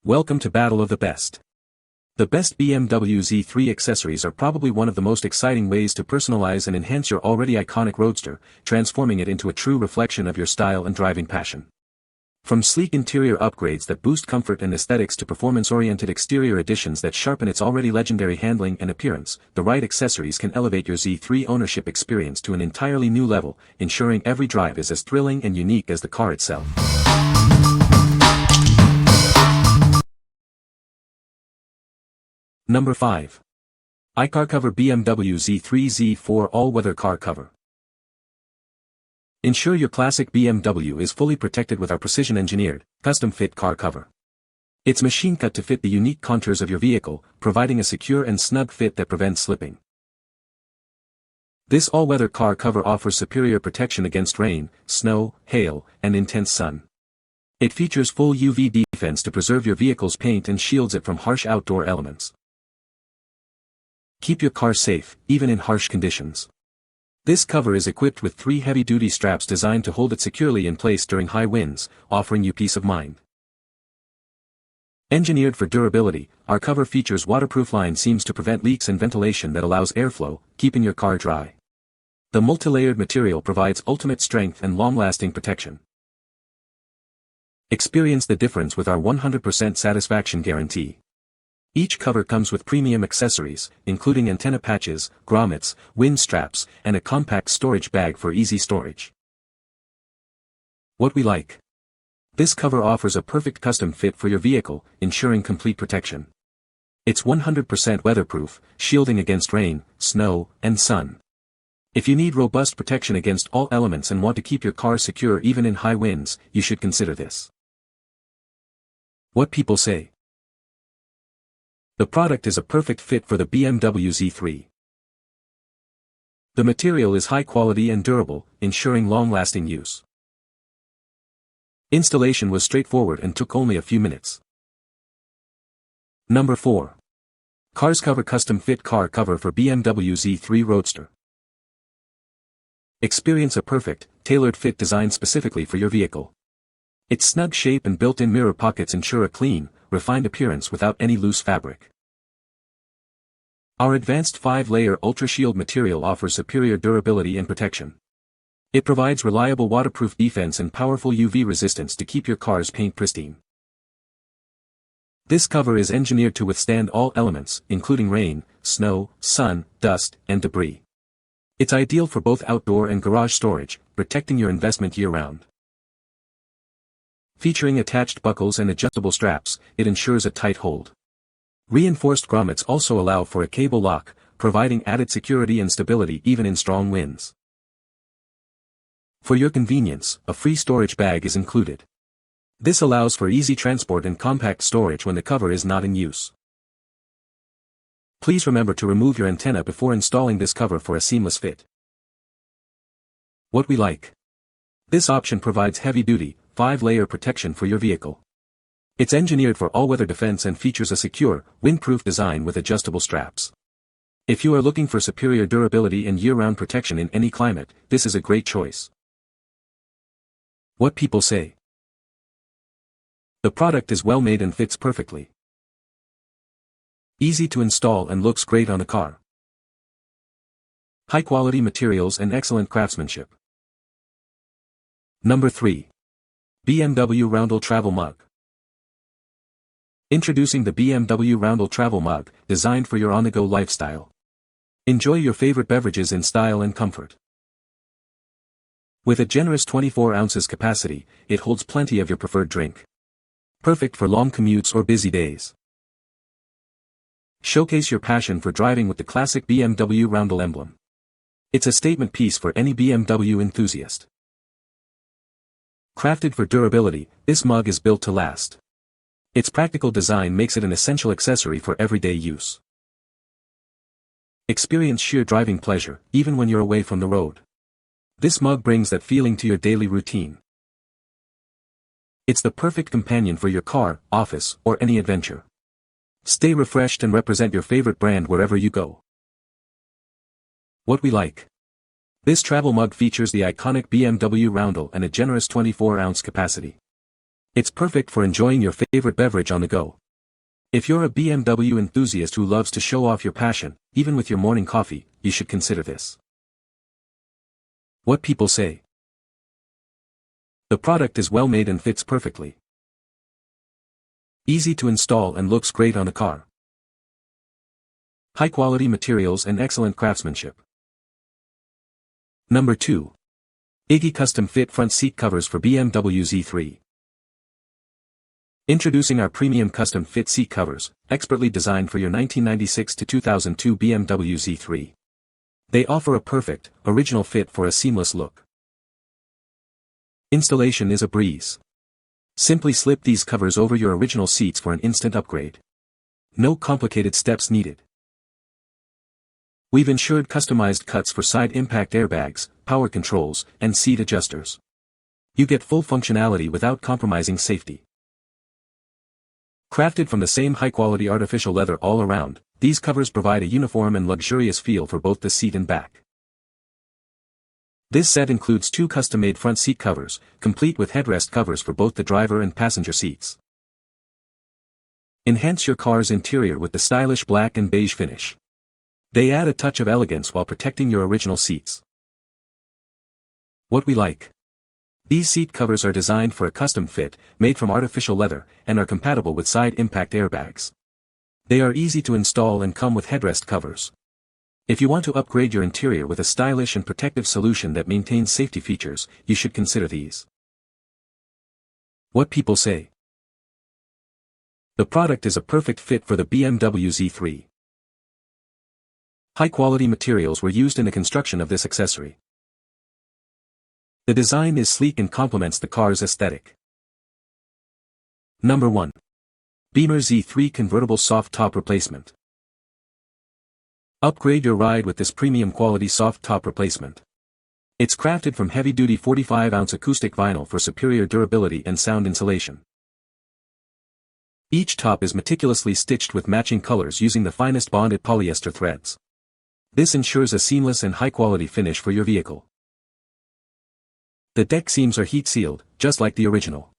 Welcome to Battle of the Best. The best BMW Z3 accessories are probably one of the most exciting ways to personalize and enhance your already iconic Roadster, transforming it into a true reflection of your style and driving passion. From sleek interior upgrades that boost comfort and aesthetics to performance-oriented exterior additions that sharpen its already legendary handling and appearance, the right accessories can elevate your Z3 ownership experience to an entirely new level, ensuring every drive is as thrilling and unique as the car itself. Number 5. iCarCover BMW Z3 Z4 All-Weather Car Cover. Ensure your classic BMW is fully protected with our precision-engineered, custom-fit car cover. It's machine-cut to fit the unique contours of your vehicle, providing a secure and snug fit that prevents slipping. This all-weather car cover offers superior protection against rain, snow, hail, and intense sun. It features full UV defense to preserve your vehicle's paint and shields it from harsh outdoor elements. Keep your car safe, even in harsh conditions. This cover is equipped with 3 heavy-duty straps designed to hold it securely in place during high winds, offering you peace of mind. Engineered for durability, our cover features waterproof line seams to prevent leaks and ventilation that allows airflow, keeping your car dry. The multi-layered material provides ultimate strength and long-lasting protection. Experience the difference with our 100% satisfaction guarantee. Each cover comes with premium accessories, including antenna patches, grommets, wind straps, and a compact storage bag for easy storage. What we like. This cover offers a perfect custom fit for your vehicle, ensuring complete protection. It's 100% weatherproof, shielding against rain, snow, and sun. If you need robust protection against all elements and want to keep your car secure even in high winds, you should consider this. What people say. The product is a perfect fit for the BMW Z3. The material is high quality and durable, ensuring long-lasting use. Installation was straightforward and took only a few minutes. Number 4. CarsCover Custom Fit Car Cover for BMW Z3 Roadster. Experience a perfect, tailored fit designed specifically for your vehicle. Its snug shape and built-in mirror pockets ensure a clean, refined appearance without any loose fabric. Our advanced 5-layer Ultra Shield material offers superior durability and protection. It provides reliable waterproof defense and powerful UV resistance to keep your car's paint pristine. This cover is engineered to withstand all elements, including rain, snow, sun, dust, and debris. It's ideal for both outdoor and garage storage, protecting your investment year-round. Featuring attached buckles and adjustable straps, it ensures a tight hold. Reinforced grommets also allow for a cable lock, providing added security and stability even in strong winds. For your convenience, a free storage bag is included. This allows for easy transport and compact storage when the cover is not in use. Please remember to remove your antenna before installing this cover for a seamless fit. What we like. This option provides heavy-duty, 5-layer protection for your vehicle. It's engineered for all-weather defense and features a secure, windproof design with adjustable straps. If you are looking for superior durability and year-round protection in any climate, this is a great choice. What people say. The product is well made and fits perfectly. Easy to install and looks great on the car. High-quality materials and excellent craftsmanship. Number 3. BMW Roundel Travel Mug. Introducing the BMW Roundel Travel Mug, designed for your on-the-go lifestyle. Enjoy your favorite beverages in style and comfort. With a generous 24 ounces capacity, it holds plenty of your preferred drink. Perfect for long commutes or busy days. Showcase your passion for driving with the classic BMW Roundel emblem. It's a statement piece for any BMW enthusiast. Crafted for durability, this mug is built to last. Its practical design makes it an essential accessory for everyday use. Experience sheer driving pleasure, even when you're away from the road. This mug brings that feeling to your daily routine. It's the perfect companion for your car, office, or any adventure. Stay refreshed and represent your favorite brand wherever you go. What we like. This travel mug features the iconic BMW Roundel and a generous 24-ounce capacity. It's perfect for enjoying your favorite beverage on the go. If you're a BMW enthusiast who loves to show off your passion, even with your morning coffee, you should consider this. What people say. The product is well made and fits perfectly. Easy to install and looks great on the car. High quality materials and excellent craftsmanship. Number 2. Iggee Custom Fit Front Seat Covers for BMW Z3. Introducing our premium custom fit seat covers, expertly designed for your 1996 to 2002 BMW Z3. They offer a perfect, original fit for a seamless look. Installation is a breeze. Simply slip these covers over your original seats for an instant upgrade. No complicated steps needed. We've ensured customized cuts for side impact airbags, power controls, and seat adjusters. You get full functionality without compromising safety. Crafted from the same high-quality artificial leather all around, these covers provide a uniform and luxurious feel for both the seat and back. This set includes 2 custom-made front seat covers, complete with headrest covers for both the driver and passenger seats. Enhance your car's interior with the stylish black and beige finish. They add a touch of elegance while protecting your original seats. What we like. These seat covers are designed for a custom fit, made from artificial leather, and are compatible with side impact airbags. They are easy to install and come with headrest covers. If you want to upgrade your interior with a stylish and protective solution that maintains safety features, you should consider these. What people say. The product is a perfect fit for the BMW Z3. High-quality materials were used in the construction of this accessory. The design is sleek and complements the car's aesthetic. Number 1. Beemer Z3 Convertible Soft Top Replacement. Upgrade your ride with this premium quality soft top replacement. It's crafted from heavy-duty 45-ounce acoustic vinyl for superior durability and sound insulation. Each top is meticulously stitched with matching colors using the finest bonded polyester threads. This ensures a seamless and high-quality finish for your vehicle. The deck seams are heat-sealed, just like the original.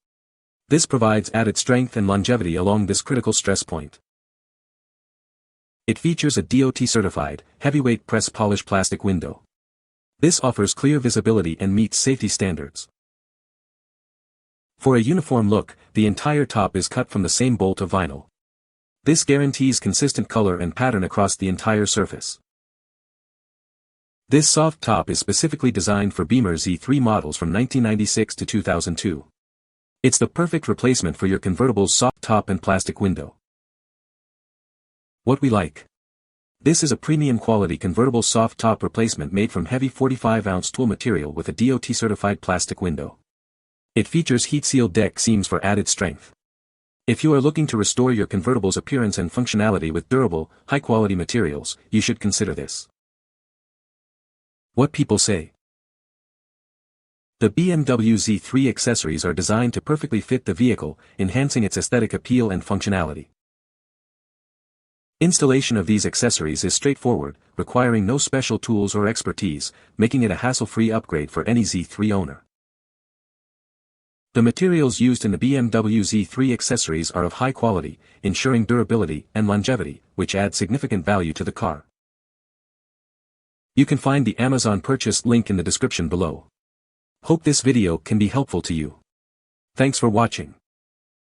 This provides added strength and longevity along this critical stress point. It features a DOT-certified, heavyweight press polish plastic window. This offers clear visibility and meets safety standards. For a uniform look, the entire top is cut from the same bolt of vinyl. This guarantees consistent color and pattern across the entire surface. This soft top is specifically designed for Beemer Z3 models from 1996 to 2002. It's the perfect replacement for your convertible's soft top and plastic window. What we like. This is a premium quality convertible soft top replacement made from heavy 45-ounce tool material with a DOT-certified plastic window. It features heat-sealed deck seams for added strength. If you are looking to restore your convertible's appearance and functionality with durable, high-quality materials, you should consider this. What people say. The BMW Z3 accessories are designed to perfectly fit the vehicle, enhancing its aesthetic appeal and functionality. Installation of these accessories is straightforward, requiring no special tools or expertise, making it a hassle-free upgrade for any Z3 owner. The materials used in the BMW Z3 accessories are of high quality, ensuring durability and longevity, which add significant value to the car. You can find the Amazon purchase link in the description below. Hope this video can be helpful to you. Thanks for watching.